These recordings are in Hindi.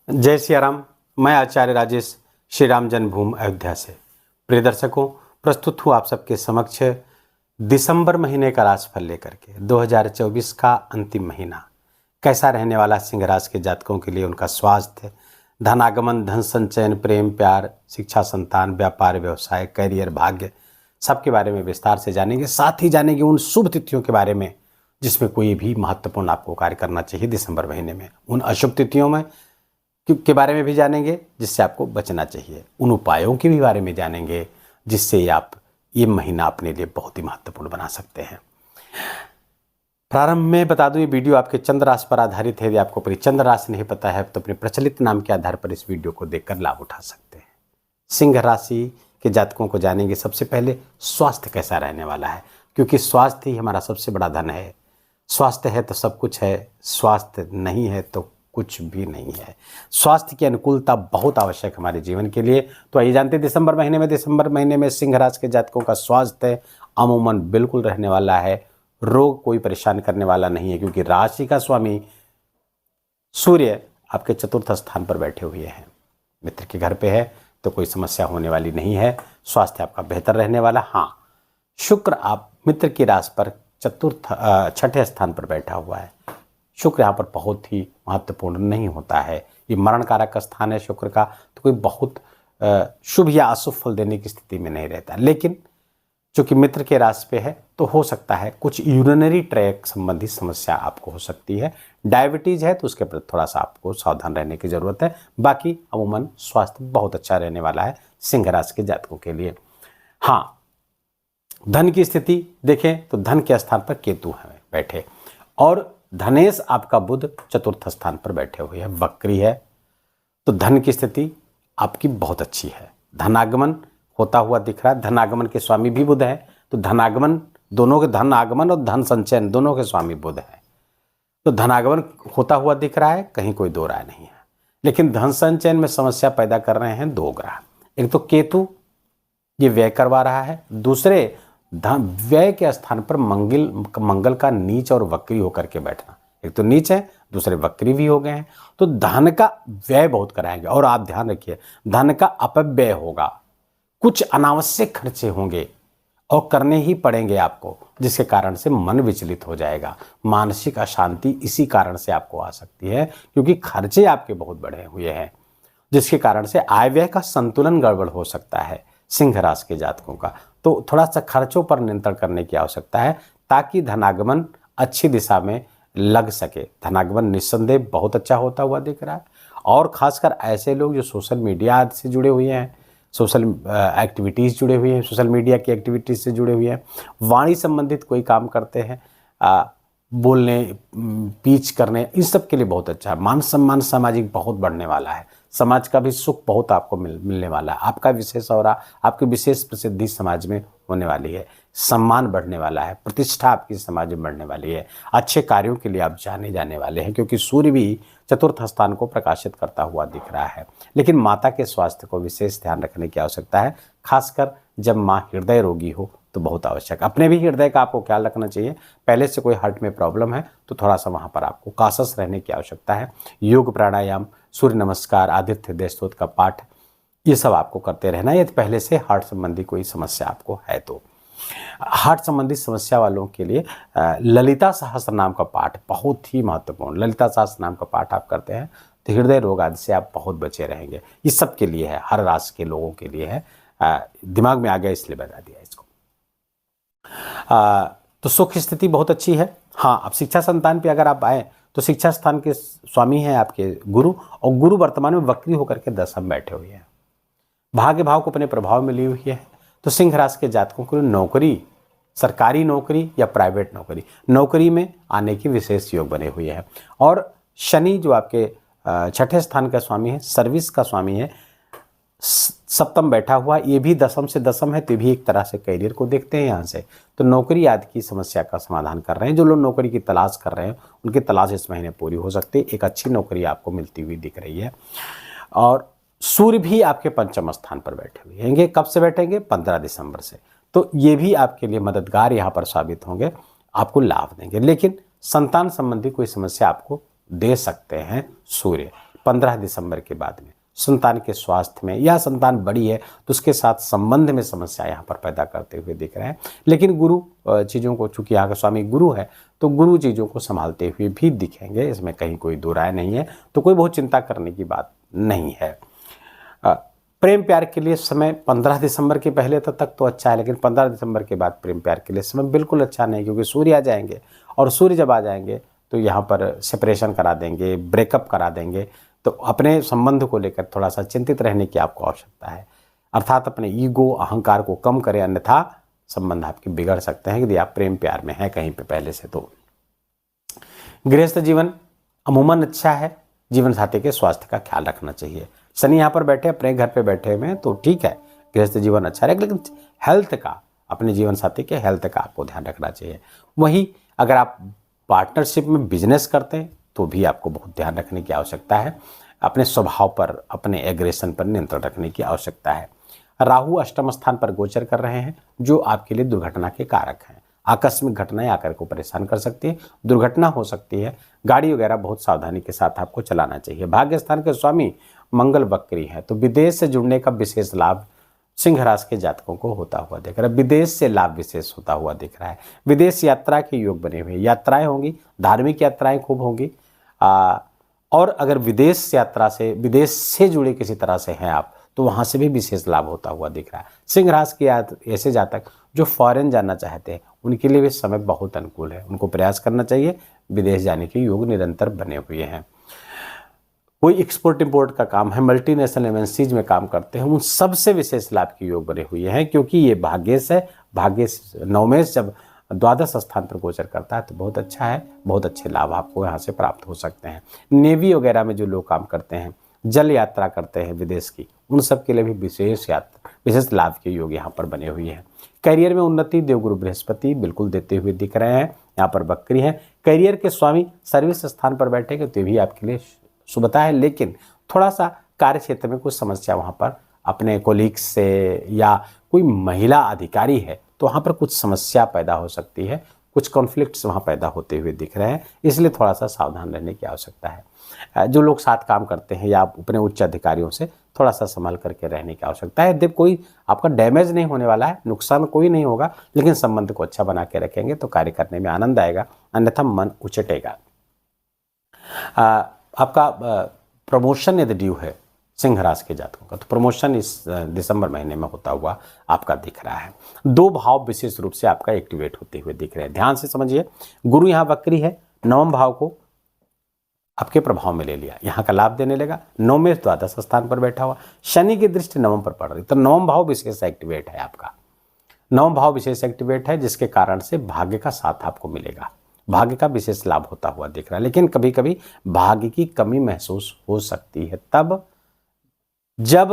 जय सिया राम। मैं आचार्य राजेश श्री राम जन्मभूमि अयोध्या से प्रिय दर्शकों प्रस्तुत हूँ आप सबके समक्ष दिसंबर महीने का राशिफल लेकर के 2024 का अंतिम महीना कैसा रहने वाला सिंह राशि के जातकों के लिए, उनका स्वास्थ्य, धनागमन, धन संचयन, प्रेम प्यार, शिक्षा, संतान, व्यापार, व्यवसाय, करियर, भाग्य, सबके बारे में विस्तार से जानेंगे। साथ ही जानेंगे उन शुभ तिथियों के बारे में जिसमें कोई भी महत्वपूर्ण आपको कार्य करना चाहिए दिसंबर महीने में, उन अशुभ तिथियों में के बारे में भी जानेंगे जिससे आपको बचना चाहिए, उन उपायों के भी बारे में जानेंगे जिससे आप ये महीना अपने लिए बहुत ही महत्वपूर्ण बना सकते हैं। प्रारंभ में बता दूं, ये वीडियो आपके चंद्र राशि पर आधारित है। यदि आपको अपनी चंद्र राशि नहीं पता है तो अपने प्रचलित नाम के आधार पर इस वीडियो को देखकर लाभ उठा सकते हैं। सिंह राशि के जातकों को जानेंगे सबसे पहले स्वास्थ्य कैसा रहने वाला है, क्योंकि स्वास्थ्य ही हमारा सबसे बड़ा धन है। स्वास्थ्य है तो सब कुछ है, स्वास्थ्य नहीं है तो कुछ भी नहीं है। स्वास्थ्य की अनुकूलता बहुत आवश्यक हमारे जीवन के लिए। तो आइए जानते हैं दिसंबर महीने में सिंह राशि के जातकों का स्वास्थ्य अमूमन बिल्कुल रहने वाला है। रोग कोई परेशान करने वाला नहीं है, क्योंकि राशि का स्वामी सूर्य आपके चतुर्थ स्थान पर बैठे हुए हैं, मित्र के घर पे है, तो कोई समस्या होने वाली नहीं है। स्वास्थ्य आपका बेहतर रहने वाला। हाँ, शुक्र आप मित्र की राशि पर छठे स्थान पर बैठा हुआ है। शुक्र यहाँ पर बहुत ही महत्वपूर्ण नहीं होता है, ये मरण कारक स्थान है शुक्र का, तो कोई बहुत शुभ या अशुभ फल देने की स्थिति में नहीं रहता। लेकिन चूंकि मित्र के राशि पे है तो हो सकता है कुछ यूरिनरी ट्रैक संबंधी समस्या आपको हो सकती है। डायबिटीज है तो उसके प्रति थोड़ा सा आपको सावधान रहने की जरूरत है। बाकी अमूमन स्वास्थ्य बहुत अच्छा रहने वाला है सिंह राशि के जातकों के लिए। हाँ, धन की स्थिति देखें तो धन के स्थान पर केतु है बैठे, और धनेश आपका बुध चतुर्थ स्थान पर बैठे हुए हैं, वक्री है, तो धन की स्थिति आपकी बहुत अच्छी है। धनागमन होता हुआ दिख रहा है। धनागमन के स्वामी भी बुध है, तो धनागमन दोनों के, धन आगमन और धन संचयन दोनों के स्वामी बुध है, तो धनागमन होता हुआ दिख रहा है, कहीं कोई दो राय नहीं है। लेकिन धन संचयन में समस्या पैदा कर रहे हैं दो ग्रह। एक तो केतु, ये व्यय करवा रहा है, दूसरे व्यय के स्थान पर मंगल का नीच और वक्री होकर के बैठना। एक तो नीच है, दूसरे वक्री भी हो गए हैं, तो धन का व्यय बहुत कराएंगे। और आप ध्यान रखिए, धन का अपव्यय होगा, कुछ अनावश्यक खर्चे होंगे और करने ही पड़ेंगे आपको, जिसके कारण से मन विचलित हो जाएगा। मानसिक अशांति इसी कारण से आपको आ सकती है, क्योंकि खर्चे आपके बहुत बढ़े हुए हैं, जिसके कारण से आय व्यय का संतुलन गड़बड़ हो सकता है सिंह राशि के जातकों का। तो थोड़ा सा खर्चों पर नियंत्रण करने की आवश्यकता है, ताकि धनागमन अच्छी दिशा में लग सके। धनागमन निस्संदेह बहुत अच्छा होता हुआ दिख रहा है, और खासकर ऐसे लोग जो सोशल मीडिया आदि से जुड़े हुए हैं, सोशल एक्टिविटीज़ जुड़े हुए हैं, सोशल मीडिया की एक्टिविटीज़ से जुड़े हुए हैं, वाणी संबंधित कोई काम करते हैं, बोलने, पीच करने, इन सब के लिए बहुत अच्छा है। मान सम्मान सामाजिक बहुत बढ़ने वाला है, समाज का भी सुख बहुत आपको मिलने वाला है। आपका विशेष और आपकी विशेष प्रसिद्धि समाज में होने वाली है, सम्मान बढ़ने वाला है, प्रतिष्ठा आपकी समाज में बढ़ने वाली है, अच्छे कार्यों के लिए आप जाने जाने वाले हैं, क्योंकि सूर्य भी चतुर्थ स्थान को प्रकाशित करता हुआ दिख रहा है। लेकिन माता के स्वास्थ्य को विशेष ध्यान रखने की आवश्यकता है, खासकर जब माँ हृदय रोगी हो तो बहुत आवश्यक। अपने भी हृदय का आपको ख्याल रखना चाहिए। पहले से कोई हार्ट में प्रॉब्लम है तो थोड़ा सा वहाँ पर आपको काशस रहने की आवश्यकता है। योग, प्राणायाम, सूर्य नमस्कार, आदित्य हृदय स्तोत्र का पाठ, ये सब आपको करते रहना है। यदि पहले से हार्ट संबंधी कोई समस्या आपको है तो हार्ट संबंधी समस्या वालों के लिए ललिता सहस्त्र नाम का पाठ बहुत ही महत्वपूर्ण। ललिता सहस्त्र नाम का पाठ आप करते हैं तो हृदय रोग आदि से आप बहुत बचे रहेंगे। ये सब के लिए है, हर राशि के लोगों के लिए है। दिमाग में आ गया इसलिए बता दिया इसको। तो सुख स्थिति बहुत अच्छी है। हाँ, अब शिक्षा संतान पे अगर आप आए तो शिक्षा स्थान के स्वामी हैं आपके गुरु, और गुरु वर्तमान में वक्री होकर के दशम बैठे हुए हैं, भाग्य भाव को अपने प्रभाव में ली हुई है। तो सिंह राशि के जातकों को नौकरी, सरकारी नौकरी या प्राइवेट नौकरी में आने की विशेष योग बने हुए हैं। और शनि जो आपके छठे स्थान का स्वामी है, सर्विस का स्वामी है, सप्तम बैठा हुआ, ये भी दशम से दशम है, तो भी एक तरह से करियर को देखते हैं यहाँ से। तो नौकरी आदि की समस्या का समाधान कर रहे हैं। जो लोग नौकरी की तलाश कर रहे हैं उनकी तलाश इस महीने पूरी हो सकती है, एक अच्छी नौकरी आपको मिलती हुई दिख रही है। और सूर्य भी आपके पंचम स्थान पर बैठे हुए हैं। कब से बैठेंगे? 15 दिसंबर से। तो ये भी आपके लिए मददगार यहाँ पर साबित होंगे, आपको लाभ देंगे। लेकिन संतान संबंधी कोई समस्या आपको दे सकते हैं सूर्य। 15 दिसंबर के बाद में संतान के स्वास्थ्य में, या संतान बड़ी है तो उसके साथ संबंध में समस्या यहाँ पर पैदा करते हुए दिख रहे हैं। लेकिन गुरु चीज़ों को, चूंकि यहाँ का स्वामी गुरु है तो गुरु चीज़ों को संभालते हुए भी दिखेंगे, इसमें कहीं कोई दो राय नहीं है। तो कोई बहुत चिंता करने की बात नहीं है। प्रेम प्यार के लिए समय 15 दिसंबर के पहले तक तो अच्छा है, लेकिन 15 दिसंबर के बाद प्रेम प्यार के लिए समय बिल्कुल अच्छा नहीं, क्योंकि सूर्य आ जाएंगे, और सूर्य जब आ जाएंगे तो यहाँ पर सेपरेशन करा देंगे, ब्रेकअप करा देंगे। तो अपने संबंध को लेकर थोड़ा सा चिंतित रहने की आपको आवश्यकता है, अर्थात अपने ईगो अहंकार को कम करें, अन्यथा संबंध आपके बिगड़ सकते हैं यदि आप प्रेम प्यार में हैं कहीं पे पहले से। तो गृहस्थ जीवन अमूमन अच्छा है, जीवन साथी के स्वास्थ्य का ख्याल रखना चाहिए। शनि यहाँ पर बैठे, अपने घर पे बैठे हुए हैं तो ठीक है, गृहस्थ जीवन अच्छा है, लेकिन हेल्थ का, अपने जीवन साथी के हेल्थ का आपको ध्यान रखना चाहिए। वहीं अगर आप पार्टनरशिप में बिजनेस करते हैं तो भी आपको बहुत ध्यान रखने की आवश्यकता है। अपने स्वभाव पर, अपने एग्रेशन पर नियंत्रण रखने की आवश्यकता है। राहु अष्टम स्थान पर गोचर कर रहे हैं, जो आपके लिए दुर्घटना के कारक हैं। आकस्मिक घटनाएं आकर को परेशान कर सकती है, दुर्घटना हो सकती है, गाड़ी वगैरह बहुत सावधानी के साथ आपको चलाना चाहिए। भाग्य स्थान के स्वामी मंगल वक्री है, तो विदेश से जुड़ने का विशेष लाभ सिंह राशि के जातकों को होता हुआ दिख रहा है। विदेश से लाभ विशेष होता हुआ दिख रहा है। विदेश यात्रा के योग बने हुए, यात्राएं होंगी, धार्मिक यात्राएं खूब होंगी। और अगर विदेश विदेश से जुड़े किसी तरह से हैं आप, तो वहाँ से भी विशेष लाभ होता हुआ दिख रहा है। सिंह राशि के ऐसे जातक जो फॉरेन जाना चाहते हैं, उनके लिए भी समय बहुत अनुकूल है, उनको प्रयास करना चाहिए। विदेश जाने के योग निरंतर बने हुए हैं। कोई एक्सपोर्ट इंपोर्ट का काम है, मल्टीनेशनल एमएनसीज में काम करते हैं, उन सबसे विशेष लाभ के योग बने हुए हैं, क्योंकि ये भाग्येश है। भाग्येश नवमेश जब द्वादश स्थान पर गोचर करता है तो बहुत अच्छा है, बहुत अच्छे लाभ आपको यहाँ से प्राप्त हो सकते हैं। नेवी वगैरह में जो लोग काम करते हैं, जल यात्रा करते हैं विदेश की, उन सब के लिए भी विशेष लाभ के योग यहाँ पर बने हुए हैं। करियर में उन्नति देवगुरु बृहस्पति बिल्कुल देते हुए दिख रहे हैं, यहाँ पर वक्री हैं। करियर के स्वामी सर्विस स्थान पर बैठेंगे तो भी आपके लिए शुभता है, लेकिन थोड़ा सा कार्य क्षेत्र में कुछ समस्या वहाँ पर अपने कोलीग्स से, या कोई महिला अधिकारी है तो वहाँ पर कुछ समस्या पैदा हो सकती है, कुछ कॉन्फ्लिक्ट्स वहाँ पैदा होते हुए दिख रहे हैं, इसलिए थोड़ा सा सावधान रहने की आवश्यकता है। जो लोग साथ काम करते हैं या अपने उच्च अधिकारियों से थोड़ा सा संभाल करके रहने की आवश्यकता है। देव कोई आपका डैमेज नहीं होने वाला है, नुकसान कोई नहीं होगा, लेकिन संबंध को अच्छा बना के रखेंगे तो कार्य करने में आनंद आएगा, अन्यथा मन उचटेगा। आपका प्रमोशन यदि ड्यू है सिंह राशि के जातकों का, तो प्रमोशन इस दिसंबर महीने में होता हुआ आपका दिख रहा है। 2 भाव विशेष रूप से आपका एक्टिवेट होते हुए दिख रहे हैं, ध्यान से समझिए। गुरु यहाँ वक्री है, 9वें भाव को आपके प्रभाव में ले लिया, यहाँ का लाभ देने लगा। 9वें द्वादश स्थान पर बैठा हुआ, शनि की दृष्टि 9वें पर पड़ रही, तो 9वां भाव विशेष एक्टिवेट है आपका। 9वां भाव विशेष एक्टिवेट है, जिसके कारण से भाग्य का साथ आपको मिलेगा, भाग्य का विशेष लाभ होता हुआ दिख रहा है। लेकिन कभी कभी भाग्य की कमी महसूस हो सकती है, तब जब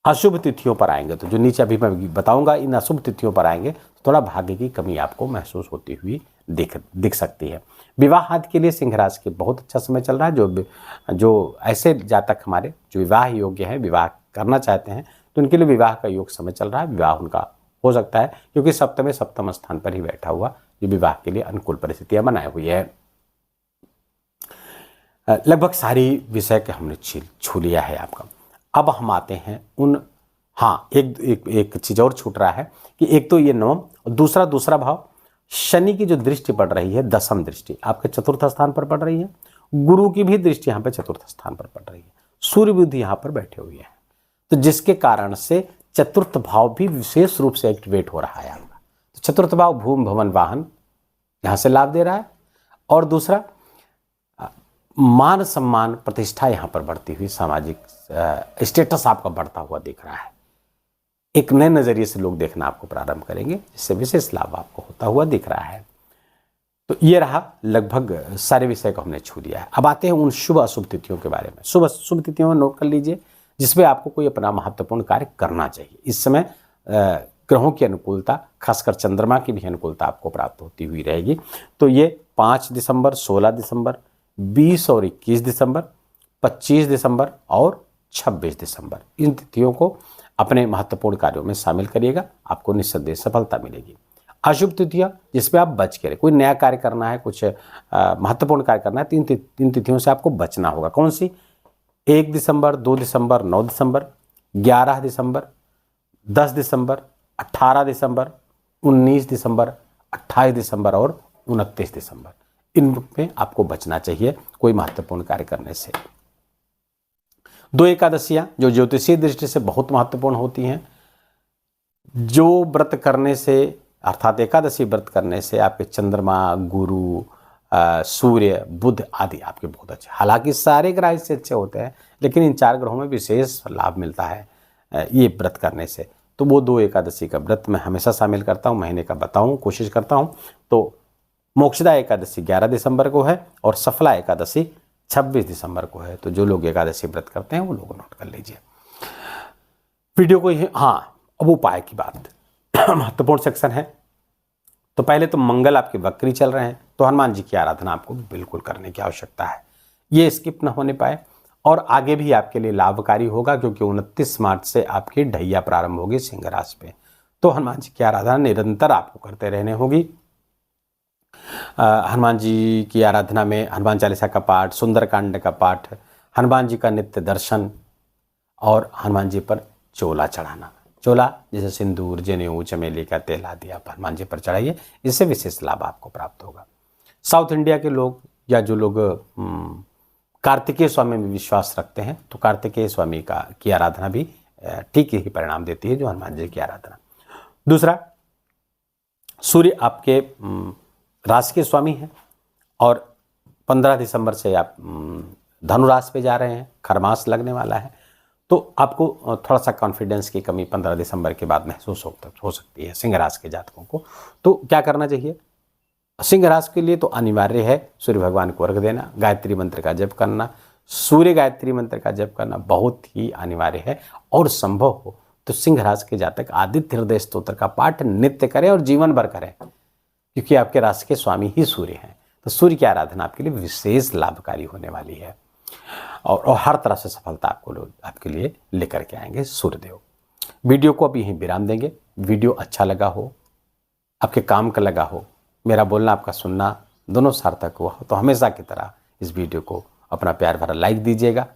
अशुभ तिथियों पर आएंगे, तो जो नीचे अभी मैं बताऊंगा, इन अशुभ तिथियों पर आएंगे तो थोड़ा भाग्य की कमी आपको महसूस होती हुई दिख सकती है। विवाह आदि के लिए सिंह राशि के बहुत अच्छा समय चल रहा है। जो ऐसे जातक हमारे जो विवाह योग्य हैं, विवाह करना चाहते हैं, तो उनके लिए विवाह का योग समय चल रहा है। विवाह उनका हो सकता है, क्योंकि सप्तम स्थान पर ही बैठा हुआ जो विवाह के लिए अनुकूल परिस्थितियां बनाई हुई है। लगभग सारी विषय के हमने छू लिया है आपका। अब हम आते हैं एक चीज और छूट रहा है कि एक तो ये 9 और दूसरा भाव शनि की जो दृष्टि पड़ रही है, 10वीं दृष्टि आपके चतुर्थ स्थान पर पड़ रही है। गुरु की भी दृष्टि यहाँ पे चतुर्थ स्थान पर पड़ रही है। सूर्य बुध यहाँ पर बैठे हुए हैं, तो जिसके कारण से चतुर्थ भाव भी विशेष रूप से एक्टिवेट हो रहा है आपका। तो चतुर्थ भाव भूमि भवन वाहन यहाँ से लाभ दे रहा है, और दूसरा मान सम्मान प्रतिष्ठा यहाँ पर बढ़ती हुई, सामाजिक स्टेटस आपका बढ़ता हुआ दिख रहा है। एक नए नजरिए से लोग देखना आपको प्रारंभ करेंगे, जिससे विशेष लाभ आपको होता हुआ दिख रहा है। तो ये रहा लगभग सारे विषय को हमने छू लिया है। अब आते हैं उन शुभ अशुभ तिथियों के बारे में। शुभ तिथियों में नोट कर लीजिए, जिसमें आपको कोई अपना महत्वपूर्ण कार्य करना चाहिए। इस समय ग्रहों की अनुकूलता, खासकर चंद्रमा की भी अनुकूलता आपको प्राप्त होती हुई रहेगी। तो ये 5 दिसंबर, 16 दिसंबर, 20 और 21 दिसंबर, 25 दिसंबर और 26 दिसंबर, इन तिथियों को अपने महत्वपूर्ण कार्यों में शामिल करिएगा, आपको निस्संदेह सफलता मिलेगी। अशुभ तिथियां जिसमें आप बच के रहे, कोई नया कार्य करना है, कुछ महत्वपूर्ण कार्य करना है, तीन तिथियों से आपको बचना होगा। कौन सी? 1 दिसंबर, 2 दिसंबर, 9 दिसंबर, 11 दिसंबर, 10 दिसंबर, 18 दिसंबर, 19 दिसंबर, 28 दिसंबर और 29 दिसंबर। इनमें आपको बचना चाहिए कोई महत्वपूर्ण कार्य करने से। 2 एकादशियां जो ज्योतिषीय दृष्टि से बहुत महत्वपूर्ण होती हैं, जो व्रत करने से अर्थात एकादशी व्रत करने से आपके चंद्रमा, गुरु, सूर्य, बुध आदि आपके बहुत अच्छे, हालांकि सारे ग्रह इससे अच्छे होते हैं, लेकिन इन 4 ग्रहों में विशेष लाभ मिलता है ये व्रत करने से। तो वो 2 एकादशी का व्रत मैं हमेशा शामिल करता हूँ, महीने का बताऊँ, कोशिश करता हूँ। तो मोक्षदा एकादशी 11 दिसंबर को है और सफला एकादशी 26 दिसंबर को है। तो जो लोग एकादशी व्रत करते हैं वो लोग नोट कर लीजिए वीडियो को। हाँ, अब उपाय की बात महत्वपूर्ण सेक्शन है। तो पहले तो मंगल आपके वक्री चल रहे हैं, तो हनुमान जी की आराधना आपको बिल्कुल करने की आवश्यकता है, ये स्किप न होने पाए। और आगे भी आपके लिए लाभकारी होगा क्योंकि 29 मार्च से आपकी ढैया प्रारंभ होगी सिंह राशि पे। तो हनुमान जी की आराधना निरंतर आपको करते रहने होगी। हनुमान जी की आराधना में हनुमान चालीसा का पाठ, सुंदरकांड का पाठ, हनुमान जी का नित्य दर्शन और हनुमान जी पर चोला चढ़ाना। चोला जैसे सिंदूर, जनेऊ, चमेली का तेल आदि आप हनुमान जी पर चढ़ाइए, इससे विशेष लाभ आपको प्राप्त होगा। साउथ इंडिया के लोग या जो लोग कार्तिकेय स्वामी में विश्वास रखते हैं, तो कार्तिकेय स्वामी की आराधना भी ठीक ही परिणाम देती है जो हनुमान जी की आराधना। दूसरा, सूर्य आपके राशि के स्वामी हैं और 15 दिसंबर से आप धनु राशि पे जा रहे हैं, खरमास लगने वाला है। तो आपको थोड़ा सा कॉन्फिडेंस की कमी 15 दिसंबर के बाद महसूस हो सकती है सिंह राशि के जातकों को। तो क्या करना चाहिए? सिंह राशि के लिए तो अनिवार्य है सूर्य भगवान को अर्घ देना, गायत्री मंत्र का जप करना। सूर्य गायत्री मंत्र का जप करना बहुत ही अनिवार्य है और संभव हो तो सिंह राशि के जातक आदित्य हृदय स्तोत्र का पाठ नित्य करें और जीवन भर करें, क्योंकि आपके राशि के स्वामी ही सूर्य हैं। तो सूर्य की आराधना आपके लिए विशेष लाभकारी होने वाली है और हर तरह से सफलता आपके लिए लेकर के आएंगे सूर्यदेव। वीडियो को अब यहीं विराम देंगे। वीडियो अच्छा लगा हो, आपके काम का लगा हो, मेरा बोलना आपका सुनना दोनों सार्थक हुआ हो, तो हमेशा की तरह इस वीडियो को अपना प्यार भरा लाइक दीजिएगा,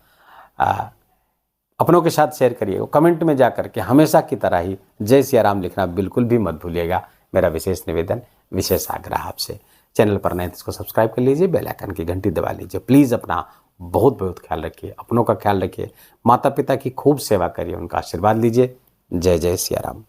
अपनों के साथ शेयर करिएगा, कमेंट में जा करके हमेशा की तरह ही जय सिया राम लिखना बिल्कुल भी मत भूलिएगा। मेरा विशेष निवेदन, विशेष आग्रह आपसे। चैनल पर नए तो इसको सब्सक्राइब कर लीजिए, बेल आइकन की घंटी दबा लीजिए। प्लीज़ अपना बहुत बहुत ख्याल रखिए, अपनों का ख्याल रखिए, माता पिता की खूब सेवा करिए, उनका आशीर्वाद लीजिए। जय जय सिया राम।